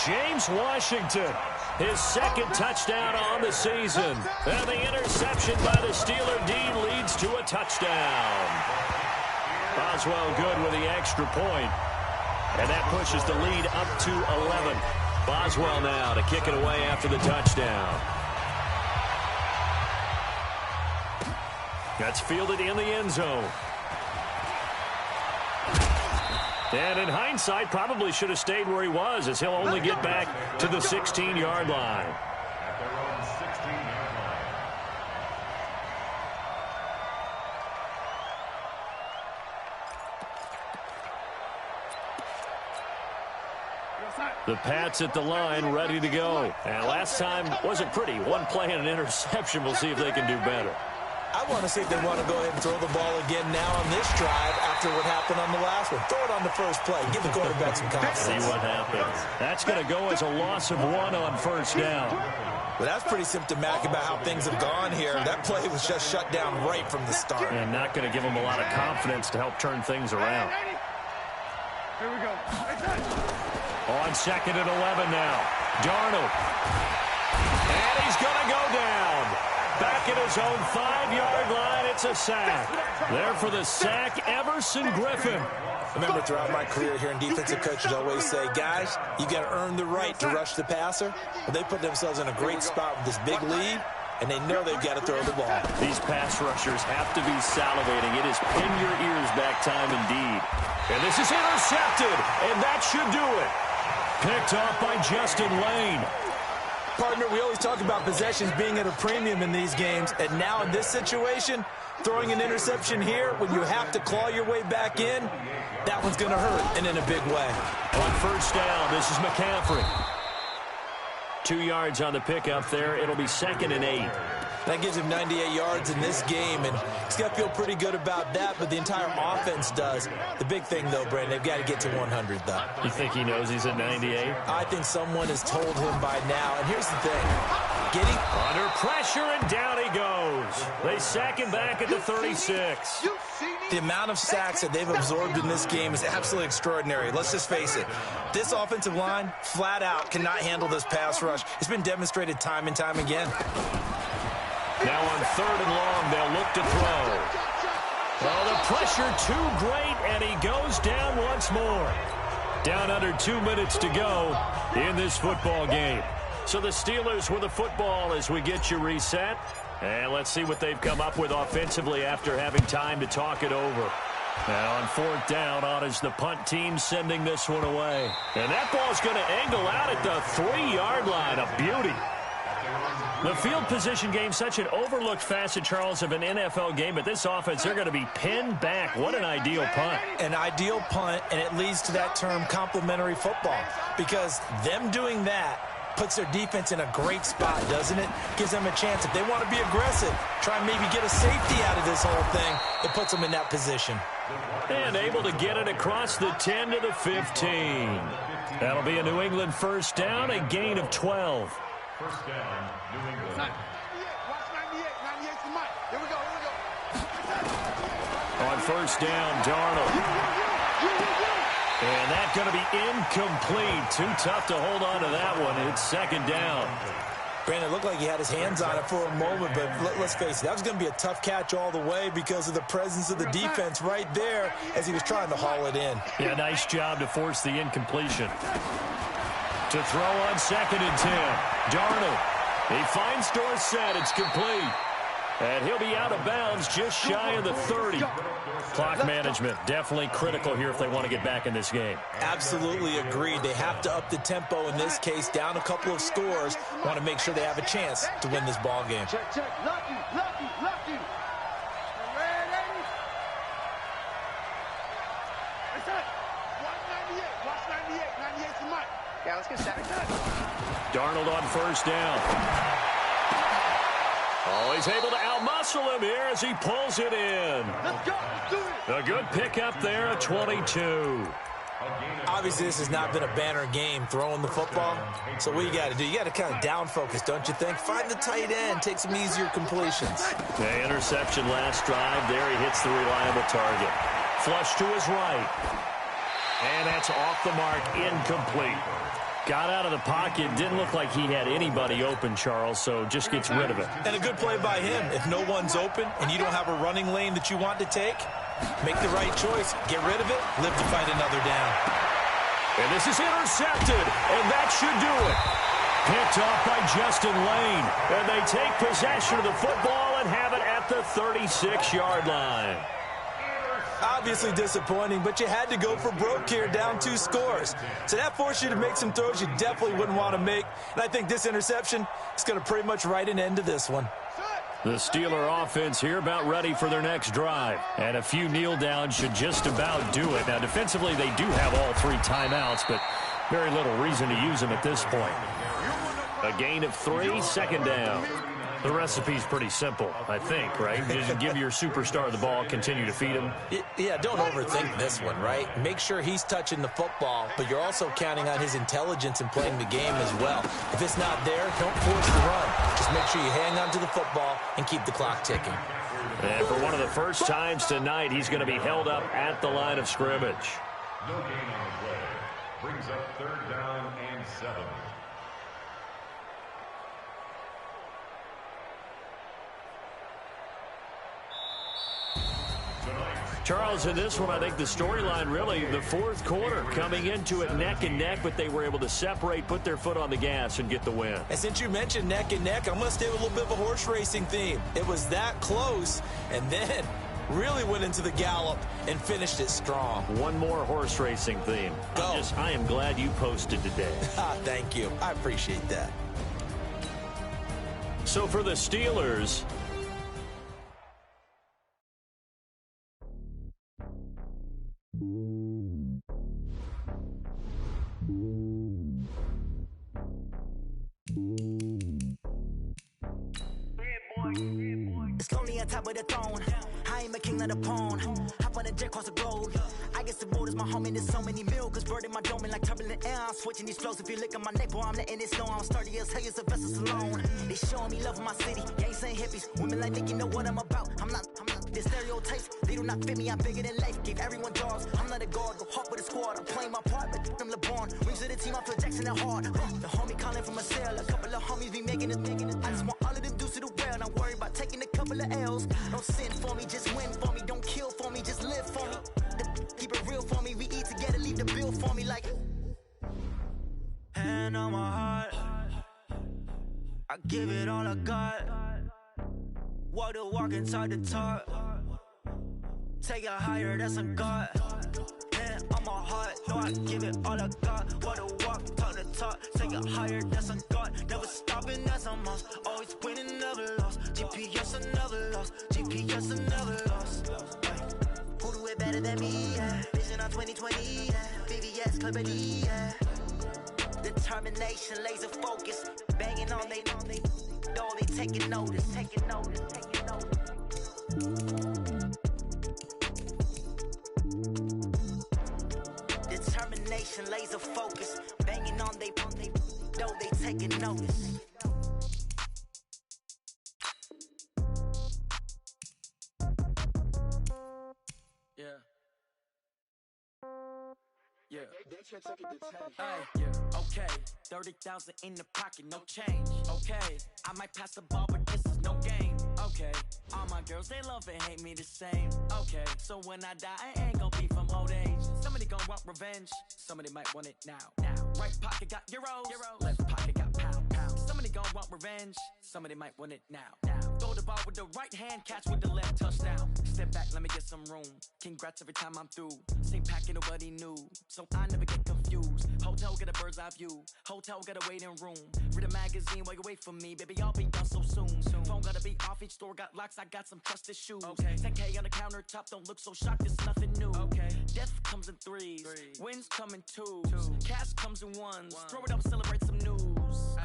James Washington, his 2nd touchdown on the season. And the interception by the Steeler D leads to a touchdown. Boswell good with the extra point. And that pushes the lead up to 11. Boswell now to kick it away after the touchdown. That's fielded in the end zone. And in hindsight, probably should have stayed where he was, as he'll only get back to the 16-yard line. At their own 16-yard line. The Pats at the line, ready to go. And last time wasn't pretty. One play and an interception. We'll see if they can do better. I want to see if they want to go ahead and throw the ball again now on this drive after what happened on the last one. Throw it on the first play. Give the quarterback some confidence. See what happens. That's going to go as a loss of 1 on 1st down. But that's pretty symptomatic about how things have gone here. That play was just shut down right from the start. And not going to give them a lot of confidence to help turn things around. Here we go. On 2nd and 11 now. Darnold. And he's going to go down. Back at his own 5-yard line, it's a sack. There for the sack, Everson Griffin. Remember, throughout my career here in defensive coaches always say, guys, you got to earn the right to rush the passer. But they put themselves in a great spot with this big lead, and they know they've got to throw the ball. These pass rushers have to be salivating. It is pin your ears back time indeed. And this is intercepted, and that should do it. Picked off by Justin Layne. Partner, we always talk about possessions being at a premium in these games, and now in this situation, throwing an interception here when you have to claw your way back in, that one's going to hurt, and in a big way. On first down, this is McCaffrey. 2 yards on the pickup there. It'll be 2nd and 8. That gives him 98 yards in this game, and he's got to feel pretty good about that, but the entire offense does. The big thing, though, Brandon, they've got to get to 100, though. You think he knows he's at 98? I think someone has told him by now, and here's the thing. Getting under pressure, and down he goes. They sack him back at the 36. The amount of sacks that they've absorbed in this game is absolutely extraordinary. Let's just face it. This offensive line, flat out, cannot handle this pass rush. It's been demonstrated time and time again. Now on 3rd and long, they'll look to throw. Well, the pressure too great, and he goes down once more. Down under 2 minutes to go in this football game. So the Steelers with the football as we get you reset. And let's see what they've come up with offensively after having time to talk it over. Now on 4th down, on is the punt team sending this one away. And that ball's going to angle out at the 3-yard line. A beauty. The field position game, such an overlooked facet, Charles, of an NFL game. But this offense, they're going to be pinned back. What an ideal punt. An ideal punt, and it leads to that term complementary football. Because them doing that puts their defense in a great spot, doesn't it? Gives them a chance. If they want to be aggressive, try and maybe get a safety out of this whole thing, it puts them in that position. And able to get it across the 10 to the 15. That'll be a New England first down, a gain of 12. First down, New England. Watch 98. 98's the mic. Here we go. On first down, Darnold. And that's going to be incomplete. Too tough to hold on to that one. It's 2nd down. Brandon, it looked like he had his hands on it for a moment, but let's face it, that was going to be a tough catch all the way because of the presence of the defense right there as he was trying to haul it in. Yeah, nice job to force the incompletion. To throw on 2nd and 10. Darnold. He finds Dorsett. It's complete. And he'll be out of bounds just shy of the 30. Clock management definitely critical here if they want to get back in this game. Absolutely agreed. They have to up the tempo in this case, down a couple of scores. Want to make sure they have a chance to win this ball game. Check. Lucky. Ready? It's up. Watch 98. Watch 98. 98's the mic. Yeah, let's get set. Darnold on first down. Oh, he's able to outmuscle him here as he pulls it in. Let's go. Let's do it. A good pickup there at 22. Obviously, this has not been a banner game throwing the football. So what you got to do, you got to kind of down focus, don't you think? Find the tight end, take some easier completions. The interception last drive. There he hits the reliable target. Flush to his right. And that's off the mark, incomplete. Got out of the pocket. Didn't look like he had anybody open, Charles, so just gets rid of it. And a good play by him. If no one's open and you don't have a running lane that you want to take, make the right choice. Get rid of it. Live to fight another down. And this is intercepted, and that should do it. Picked off by Justin Layne. And they take possession of the football and have it at the 36-yard line. Obviously disappointing, but you had to go for broke here, down 2 scores. So that forced you to make some throws you definitely wouldn't want to make. And I think this interception is going to pretty much write an end to this one. The Steeler offense here about ready for their next drive. And a few kneel downs should just about do it. Now, defensively, they do have all 3 timeouts, but very little reason to use them at this point. A gain of 3, 2nd down. The recipe's pretty simple, I think, right? Just give your superstar the ball, continue to feed him. Yeah, don't overthink this one, right? Make sure he's touching the football, but you're also counting on his intelligence in playing the game as well. If it's not there, don't force the run. Just make sure you hang on to the football and keep the clock ticking. And for one of the first times tonight, he's going to be held up at the line of scrimmage. No gain on the play. Brings up 3rd down and 7. Charles, in this one, I think the storyline really, the 4th quarter, coming into it neck and neck, but they were able to separate, put their foot on the gas, and get the win. And since you mentioned neck and neck, I'm going to stay with a little bit of a horse racing theme. It was that close, and then Really went into the gallop and finished it strong. One more horse racing theme. Go. I am glad you posted today. Thank you. I appreciate that. So for the Steelers, it's lonely on top of the throne. I am a king of the pawn. Hop on a jet across the globe. I guess the road is my home and there's so many milk. Bird in my dome and like turbulent air. I'm switching these flows. If you look at my neck, boy, I'm letting it snow. I'm sturdy as hell as a vessel alone. They showing me love in my city. Yeah, ain't saying hippies. Women like Nick, you know what I'm about. I'm not the stereotypes. They do not fit me. I'm bigger than life. Gave everyone jobs. I'm not a guard. Go hard with a squad. I'm playing my part, but I'm LeBron. Rings to the team. I feel Jackson at hard. The homie calling from a cell. A couple of homies be making it. I just want all of them dudes to the well. Don't worry about taking a couple of L's. Don't sin for me, just win for me. Don't kill for me, just live for me. Keep it real for me. We eat together, leave the bill for me like. Hand on my heart, I give it all I got. Walk the walk and talk the talk. Take it higher, that's a God. Hand on my heart, no, I give it all I got. Walk the walk, talk the talk. Take it higher, that's a God. Never stopping, that's a must. Always winning, never lost. GPS, I never lost. GPS, I never lost. Who do it better than me? Yeah. Vision on 2020. Yeah. VVS, Clarity. Yeah. Determination, laser focus. Banging on they door, they taking notice. Taking notice. Taking notice. Determination, laser focus. Banging on they door, they taking notice. Yeah. Okay, 30,000 in the pocket, no change. Okay, I might pass the ball, but this is no game. Okay, all my girls, they love and hate me the same. Okay, so when I die, I ain't gon' be from old age. Somebody gon' want revenge, somebody might want it now. Right pocket got euros, left pocket got pound. Somebody gon' want revenge, somebody might want it now. Throw the ball with the right hand, catch with the left, touchdown. Step back, let me get some room. Congrats every time I'm through. Same packet, nobody knew, so I never get confused. Hotel got a bird's eye view, hotel got a waiting room. Read a magazine while you wait for me, baby, I'll be done so soon. Phone gotta be off, each store got locks, I got some trusted shoes. 10K on the countertop, don't look so shocked, it's nothing new. Death comes in threes, wins come in twos. Cash comes in ones, throw it up, celebrate some news.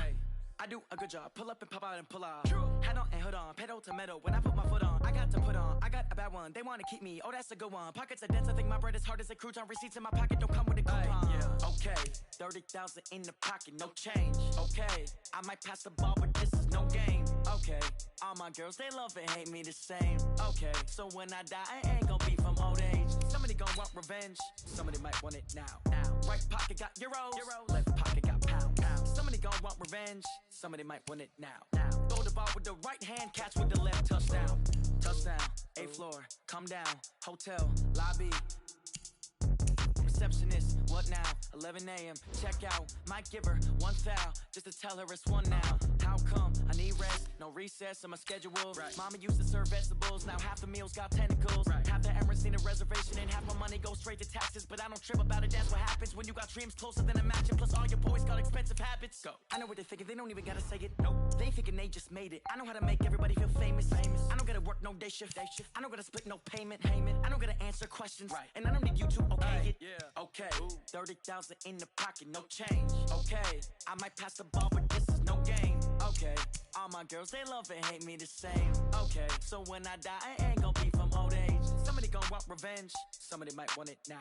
I do a good job, pull up and pop out and pull out. Head on and hood on, pedal to metal. When I put my foot on, I got to put on. I got a bad one, they wanna keep me, oh that's a good one. Pockets are dense, I think my bread is hard as a crouton. Receipts in my pocket don't come with a coupon. Okay, 30,000 in the pocket, no change. Okay, I might pass the ball, but this is no game. Okay, all my girls, they love and hate me the same. Okay, so when I die, I ain't gon' be from old age. Somebody gon' want revenge, somebody might want it now. Right pocket got euros, left pocket got pound. Somebody gon' want revenge, somebody might want it now. Throw the ball with the right hand, catch with the left, touchdown. Touchdown, 8th floor, come down, hotel, lobby. Receptionist, what now? 11 a.m. Check out, might give her one foul just to tell her it's one now. How come? I need rest, no recess on my schedule. Mama used to serve vegetables, now half the meals got tentacles. Half the Emirates need a reservation and half my money goes straight to taxes. But I don't trip about it, that's what happens when you got dreams closer than a match. Plus all your boys got expensive habits. Go. I know what they're thinking, they don't even gotta say it. Nope. They thinking they just made it. I know how to make everybody feel famous. I don't gotta work no day shift. I don't gotta split no payment. I don't gotta answer questions. And I don't need you to okay it. Okay, 30,000 in the pocket, no change. Okay, I might pass the ball, but this is no game. Okay, all my girls, they love and hate me the same. Okay, so when I die, I ain't gon' be from old age. Somebody gon' want revenge, somebody might want it now.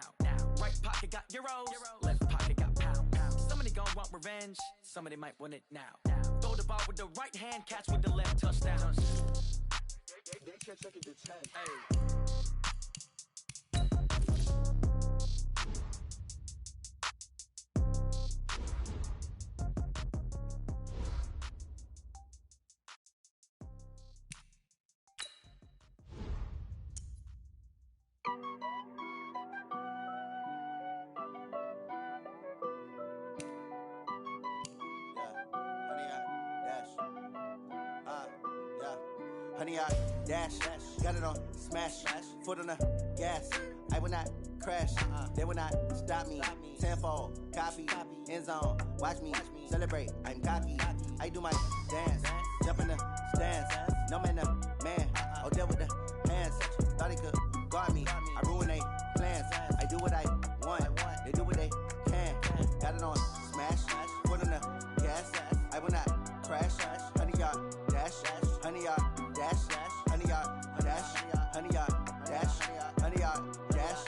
Right pocket got euros, left pocket got pound. Somebody gon' want revenge, somebody might want it now. Throw the ball with the right hand, catch with the left, touchdown. They can't check it to 10. 100 yard dash. Got it on smash. Foot on the gas. I will not crash. They will not stop me. Tenfold, copy, end zone. Watch me celebrate. I'm cocky. I do my dance. Jump in the stands. No man, the man. Oh, deal with the hands. Thought he could guard me. I ruin they plans. I do what I want. They do what they can. Got it on smash. Foot on the gas. I will not crash. 100 yard dash. 100 yard dash. 100 yard dash. 100 yard dash. 100 yard dash.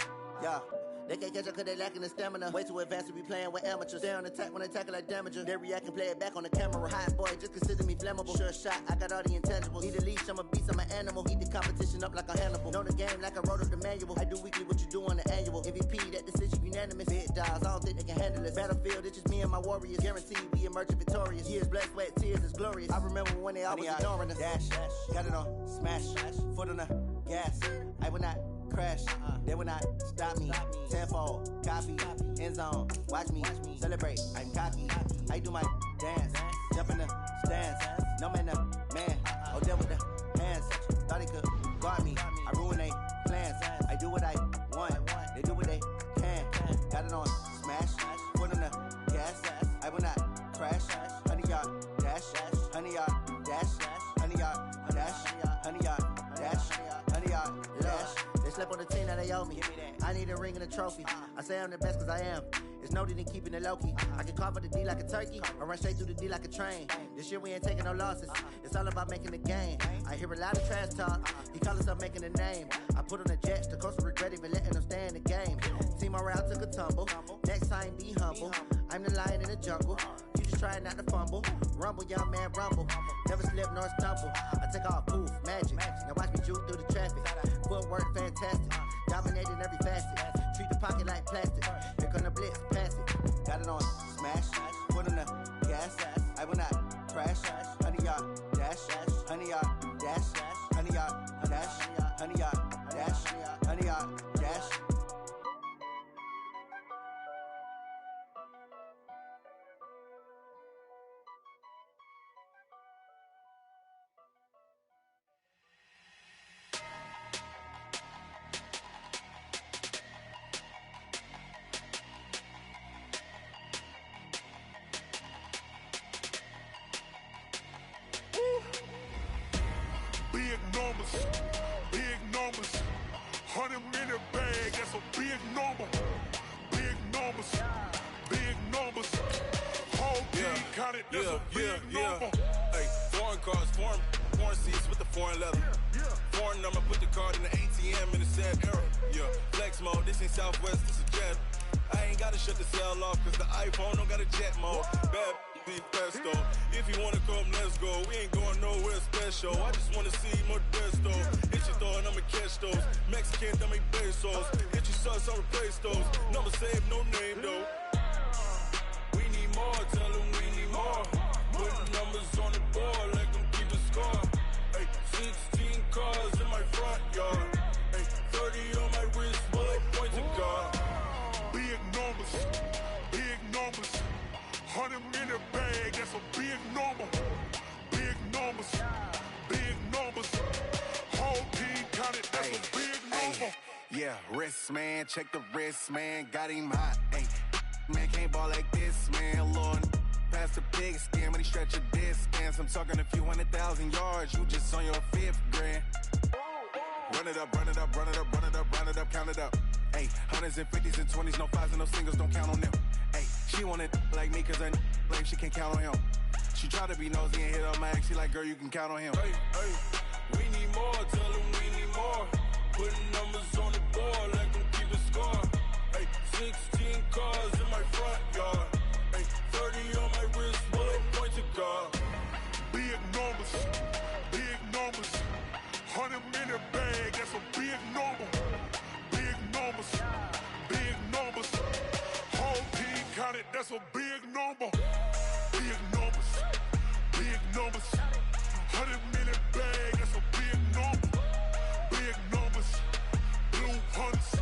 Yeah. They can't catch up cause they lacking the stamina. Way too advanced to be playing with amateurs. Stay on attack when they tackle like damager. They react and play it back on the camera. Hot boy, just consider me flammable. Sure shot, I got all the intangibles. Need a leash, I'm a beast, I'm an animal. Eat the competition up like a Hannibal. Know the game like I wrote up the manual. I do weekly what you do on the annual. MVP, that decision unanimous. Big dogs, I don't think they can handle this. Battlefield, it's just me and my warriors. Guaranteed we emerge victorious. Years, blood, sweat, tears, it's glorious. I remember when they always ignoring us. Dash, got it on smash. Foot on the gas. I will not crash. They will not stop me. Tenfold, copy, end zone. Watch me celebrate. I'm cocky. I do my dance. Jump in the stands. No man, the man. Oh, deal with the hands. Thought he could guard me. I ruin they plans. I do what I want. They do what they can. Got it on smash. Foot on the gas. I will not crash. 100 yard dash. 100 yard dash. 100 yard dash. 100 yard dash. 100 yard dash. They slept on the team that they owe me. I need a ring and a trophy. I say I'm the best cause I am. It's no need in keeping it low-key. I can carve up the D like a turkey or run straight through the D like a train. This year we ain't taking no losses. It's all about making the game. I hear a lot of trash talk. He call himself making a name. I put on the Jets. The coach will regret even letting them stay in the game. Team morale took a tumble. Next time be humble. I'm the lion in the jungle. You just try not to fumble. Rumble, young man, rumble. Never slip nor stumble. I take off, poof, magic. Now watch me juke through the traffic. Footwork fantastic. Dominating every facet. Treat the pocket like plastic. Here come the blitz, pass it. Got it on smash. Foot on the gas. I will not crash. 100 yard dash. 100 yard dash. 100 yard dash. 100 yard dash. 100 yard dash. Big numbers, 100-minute bag, that's a big number. Big numbers, whole team counted, that's a big number. Hey, foreign cars, foreign seats with the foreign leather. Foreign number, put the card in the ATM in the sad era. Yeah, flex mode, this ain't Southwest, this is Jet. I ain't gotta shut the cell off, cause the iPhone don't got a jet mode. Bad be pesto. If you wanna come, let's go. We ain't going nowhere special. I just wanna see more Modesto. Hit your throw and I'ma catch those. Mexican, that make pesos. Hit your sus, I'll replace those. Number saved, no name though. We need more, tell them we need more. Put the numbers on the board, let them keep a score. Hey, 16 cars in my front yard. Hey, 30 on my wrist, bullet point to God. Big numbers, 100-minute bag, that's a big number. Big numbers, whole team counted, that's a big number. Yeah, wrist man, check the wrist man, got him hot. Ay, man can't ball like this, man. Lord, past the pig skin when he stretch a distance. I'm talking a few 100,000 yards, you just on your 5th grand. Run it up, count it up. Ay, hundreds and 50s and 20s, no 5s and no singles, don't count on them. Ay, she want it like me cause her lame, she can't count on him. She try to be nosy and hit up my ex, she like, girl, you can count on him. Hey, we need more, tell them we need more. Putting numbers on the board, let them keep a score. Hey, 16 cars in my front yard. Hey, 30 on my wrist, bullet point to God. Big numbers, 100-minute bag, that's a big number. Big numbers, whole team counted, that's a big number. Big numbers, 100-minute bag, that's a big number. Big numbers, blue hunts,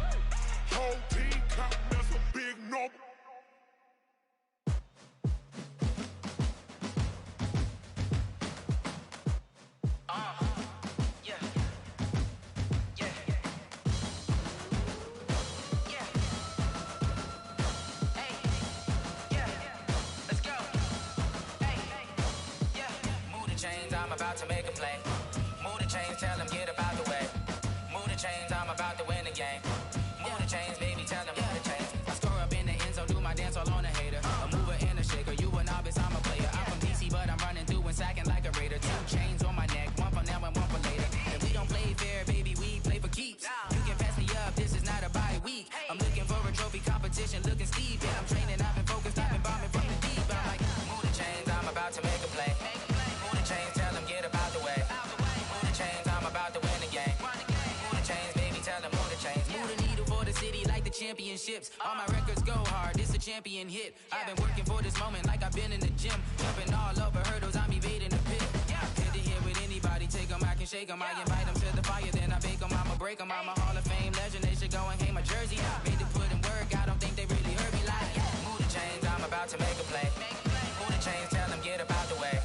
whole team counting, that's a big number. I'm about to make a play. Move the chains, tell them get about the way. Move the chains, I'm about to win the game. Move the chains, baby, tell them move the chains. I score up in the end zone, do my dance all on a hater. A mover and a shaker, you a novice, I'm a player. I'm from DC, but I'm running through and sacking like a raider. 2 chains on my neck, one for now and one for later. And we don't play fair, baby, we play for keeps. You can pass me up, this is not a bye week. I'm looking for a trophy competition, looking steep. And I'm training, I've been focused, I've been bombing from the deep. I'm like, move the chains, I'm about to make a play. Move the chains, tell them get about the way. Move the chains, I'm about to win the game. Move the chains, baby, tell them move the chains. Move the needle for the city like the championships. All my records go hard, this a champion hit. I've been working for this moment like I've been in the gym. Jumping all over hurdles, I'm evading the pit. Head to head with anybody, take them, I can shake them. I invite them to the fire, then I bake them. I'ma break them, I'm a Hall of Fame legend. They should go and hang my jersey. Made to put in work, I don't think they really heard me like. Move the chains, I'm about to make a play. Move the chains, tell them get about the way.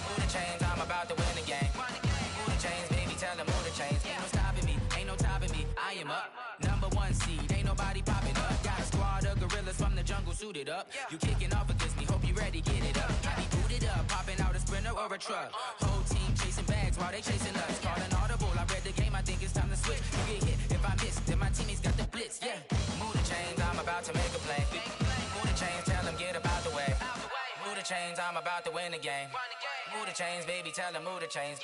Move the chains, I'm about to win the game. Move the chains, baby, tell them move the chains. Ain't no stopping me, ain't no topping me. I am up, #1 seed, ain't nobody popping up. Got a squad of gorillas from the jungle suited up. You kicking off against me, hope you ready, get it up. I be booted up, popping out a Sprinter or a truck. Whole team chasing bags while they chasing us. Calling audible, I read the game, I think it's time to switch. You get hit if I miss, then my teammates got the blitz, yeah. Move the chains, I'm about to make a play. Move the chains, tell them get about the way. Move the chains, I'm about to win the game. Move the chains, baby, tell them move the chains.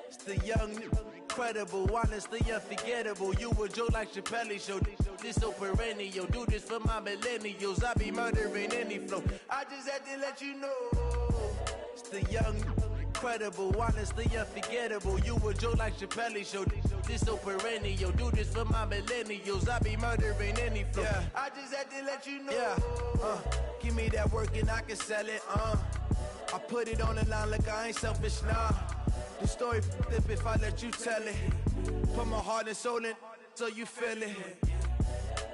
It's the young, incredible, honestly unforgettable. You a joke like Chappelle Show. This so perennial. Do this for my millennials. I be murdering any flow. I just had to let you know. It's the young, incredible, honestly unforgettable. You a joke like Chappelle Show. This so perennial. Do this for my millennials. I be murdering any flow. Yeah. I just had to let you know. Yeah. Give me that work and I can sell it. I put it on the line like I ain't selfish, nah. The story flip if I let you tell it. Put my heart and soul in so you feel it.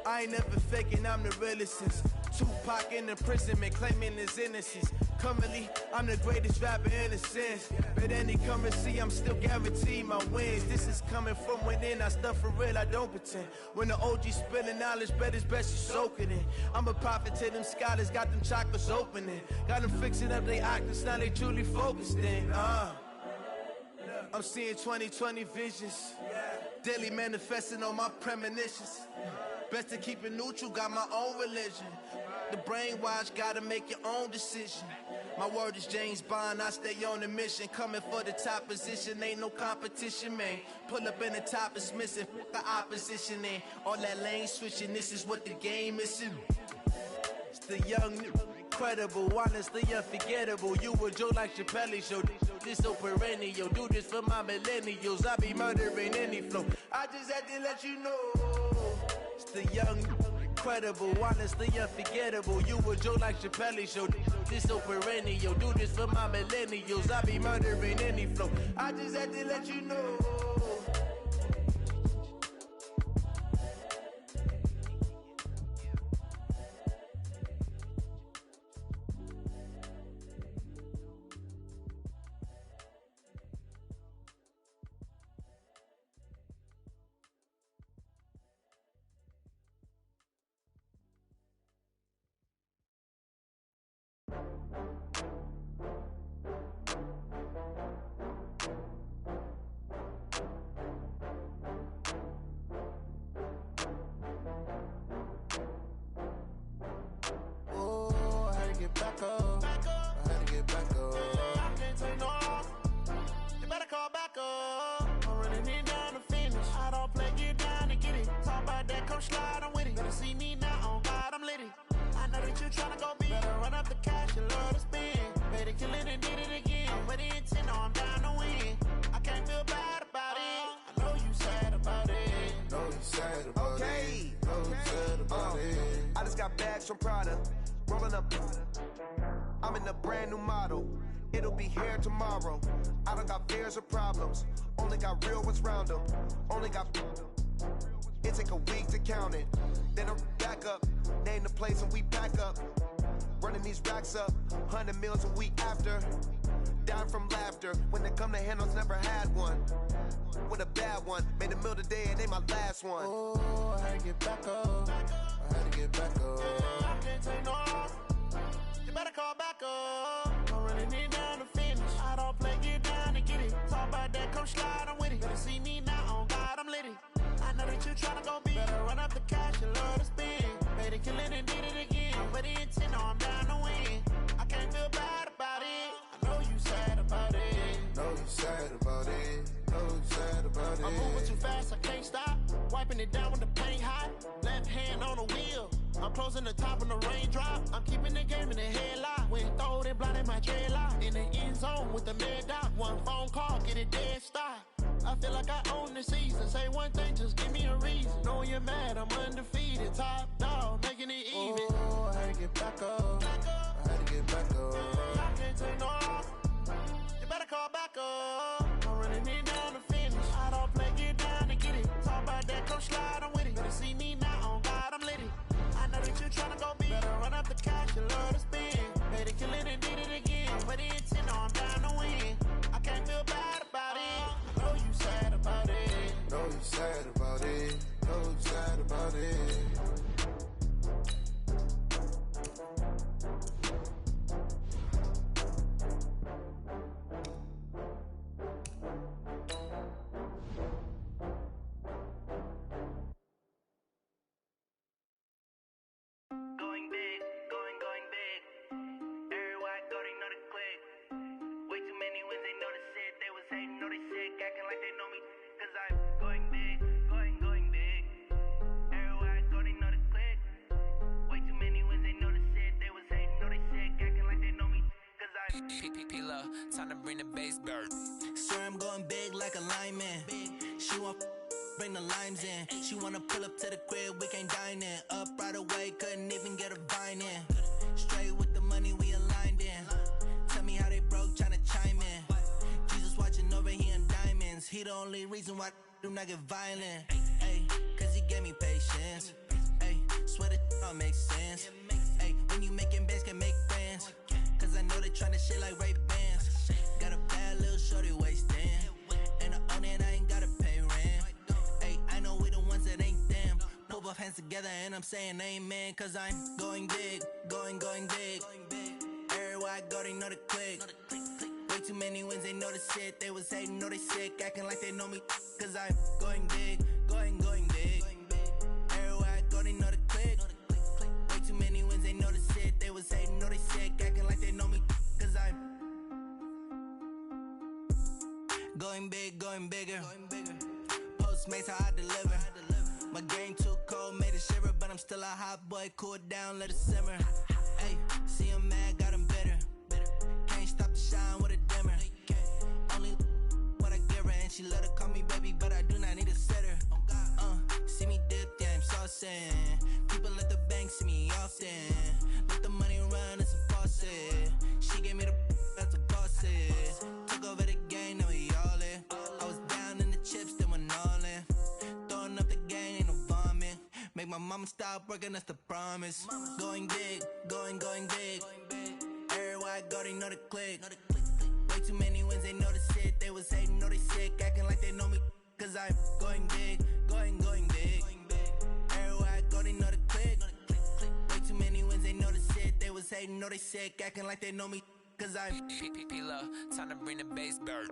I ain't never faking, I'm the realest since Tupac in imprisonment, claiming his innocence. Currently, I'm the greatest rapper in a sense. But any currency, I'm still guaranteed my wins. This is coming from within, I stuff for real, I don't pretend. When the OG spilling knowledge, bet it's best you soak it in. I'm a prophet to them scholars, got them chakras opening. Got them fixing up they octaves, now they truly focused in. I'm seeing 2020 visions. Daily manifesting on my premonitions. Best to keep it neutral, got my own religion. The brainwash, gotta make your own decision. My word is James Bond, I stay on a mission. Coming for the top position, ain't no competition, man. Pull up in the top, it's missing, the opposition in. All that lane switching, this is what the game is. It's the young, incredible, honestly unforgettable. You a joke like Chappelle Show. This so perennial. Do this for my millennials. I be murdering any flow. I just had to let you know. It's the young, incredible, honestly unforgettable. You a joke like Chappelle Show. This so perennial. Do this for my millennials. I be murdering any flow. I just had to let you know. Back up. I had to get back up. I can't take no loss. You better call back up. I'm running it down to finish. I don't play, get down to get it. Talk about that, come slide, I'm with it. Better see me now, on God, I'm lit it. I know that you tryna go big. Better run up the cash, you love to spend. Better kill it and did it again. I'm with the intent, no, I'm down to win. I can't feel bad about it. I know you sad about it. Know you sad about it. Know you sad about it. I just got bags from Prada. Rolling up, I'm in a brand new model. It'll be here tomorrow. I don't got fears or problems. Only got real ones round them. Only got. It take a week to count it. Then I'm back up. Name the place and we back up. Running these racks up. 100 meals a week after. die from laughter. When it come to handles, never had one. With a bad one, made a meal today and they my last one. Oh, I had to get back up. I had to get back up. I can't take no loss. You better call back up. I'm running it down to finish. I don't play, get down to get it. Talk about that, come slide, I'm with it. Better see me now, on God, I'm litty. I know that you tryna go big. Better run up the cash, you love to spend. Better kill it and did it again. I'm with the intent, no, I'm down to win. I can't feel bad about it. I know you sad about it. Know you sad about it. Know you sad about it. I'm moving too fast, I can't stop. Wiping it down with the paint hot. Left hand on the wheel. I'm closing the top of the raindrop. I'm keeping the game in the headlock. When throwed and blinded my dreadlock. In the end zone with the mad dot. One phone call, get it dead stop. I feel like I own the season. Say one thing, just give me a reason. Knowing you're mad, I'm undefeated. Top dog, making it even. Oh, I had to get back up. I had to get back up. I can't take no loss. You better call back up. I'm running it down to finish. I don't play, get down to get it. Talk about that, come slide, I'm with it. Better see me now, on God, I'm litty. I know that you tryna go big. Better run up the cash, you love to spend. Better kill it and did it again. But the intent, no, I'm down to win. I can't feel bad about it. I know you sad about it. Know you sad about it. Know you sad about it. Going big, going big. Everywhere I go, they know the click. Way too many wins, they know the shit. They was hating, know they sick, acting like they know me. Cause I'm going big, going big. Everywhere I go, they know the click. Way too many wins, they know the shit. They was hating, know they sick, acting like they know me. Cause I'm P-P-P-Lo, time to bring the bass bird. Swear I'm going big like a lineman. She want bring the limes in. She wanna pull up to the crib, we can't dine in. Up right away, couldn't even get a vine in. Straight with the money, we aligned in. Tell me how they broke, tryna chime in. Jesus watching over, he in diamonds. He the only reason why I do not get violent. Ay, cause he gave me patience. Ay, swear that all makes sense. Ay, when you making bands, can make friends. Cause I know they tryna shit like Ray-Bans. Got a bad little shorty wasting. And I own it, I ain't gotta pay rent. Ay, I know we the ones that ain't them. Put both hands together and I'm saying amen. Cause I'm going big, going big. Everywhere I go, they know the click. Way too many wins, they know the shit. They was hating, know they sick, acting like they know me. Cause I'm going big, going big. Everywhere I go, they know the click. Way too many wins, they know the shit. They was hating, know they sick, acting like they know me. Cause I'm going big, going bigger. Postmates how I deliver. My game too cold, made it shiver, but I'm still a hot boy. Cool it down, let it simmer. Hey, see him mad, got him bitter. Can't stop the shine with a dimmer. Only what I give her, and she let her call me baby, but I do not need a sitter. See me dip, yeah, I'm saucing. People at the bank see me often. Let the money run, it's a faucet. She gave me the that's a faucet. Took over the game, now we all in. I was down in the chips, then went all in. Throwing up the game, ain't no vomit. Make my mama stop working, that's the promise. Going big, going big. Everywhere I go, they know the click. Way too many wins, they know the shit. They was hating, know they sick, acting like they know me. Cause I'm going big, going big. Everywhere I go, they know the click. Way too many wins, they know the shit. They was hating, know they sick, acting like they know me. Cause I'm P-P-P-Lo, time to bring the bass bird.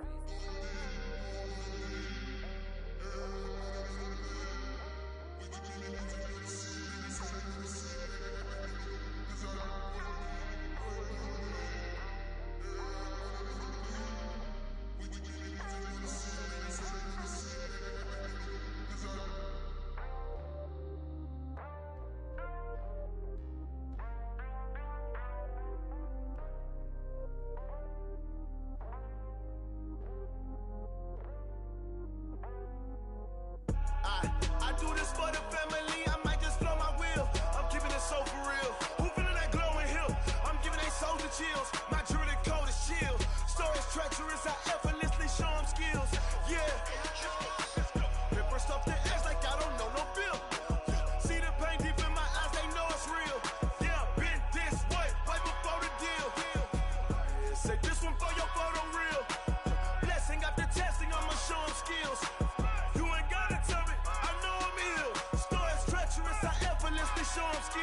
I do this for the family, I might just blow my wheel. I'm keeping it so for real. Who feeling that glowing hill? I'm giving they soldier chills. My jewelry cold as shield. Stories treacherous, I effortlessly show them skills. Yeah. Ripper stuff the edge like I don't know no feel. See the pain deep in my eyes, they know it's real. Yeah, been this way, right before the deal. Say this one for your photo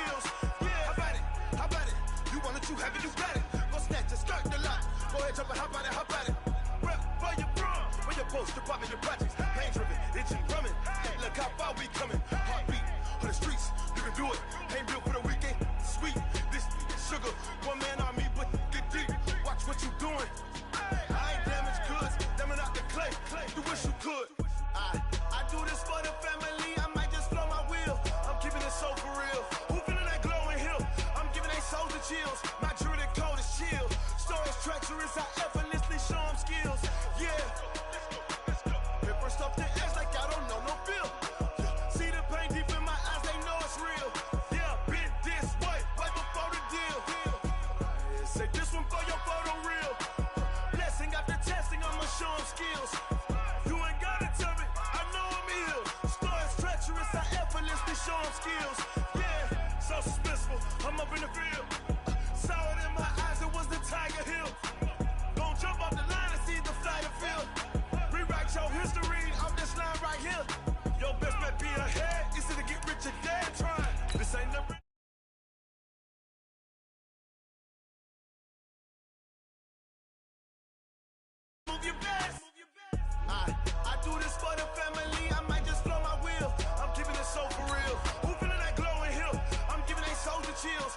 skills. Yeah, how about it? How about it? You want it, you have it, you got it. Go snatch it, skirt the lot. Go ahead, jump it, how about it? How about it? Rep for your bro, for your poster, popping your projects. Pain driven, itching, drumming. Look how far we coming. Heartbeat on the streets, you can do it. Ain't built for the weekend. Sweet, this sugar, one man army, but get deep. Watch what you doing. I ain't damaged goods, damn it out the clay. You wish you could. I do this for the family. I might just blow my wheel. I'm keeping it so for real. Who feeling that glowing hill? I'm giving they souls the chills. My jewelry code is chill. Stories treacherous, I effortlessly show them skills. Yeah. Paper stuff the edge like I don't know no feel. See the pain deep in my eyes, they know it's real. Yeah, been this way, right before the deal. Say this one for your photo real. Blessing after testing, I'ma show them skills. You ain't gotta tell me, I know I'm ill. Stories treacherous, I effortlessly show them skills. Yeah, so suspenseful, I'm up in the field. Saw it in my eyes, it was the Tiger Hill. Gon' jump off the line and see the flight of field. Rewrite your history off this line right here. Your best bet be ahead, it's to get rich or dead trying. This ain't the move your best. I do this for the family, I might just blow my wheel. I'm keeping it so for real. Who feeling that glowing hill? I'm giving they soldier chills.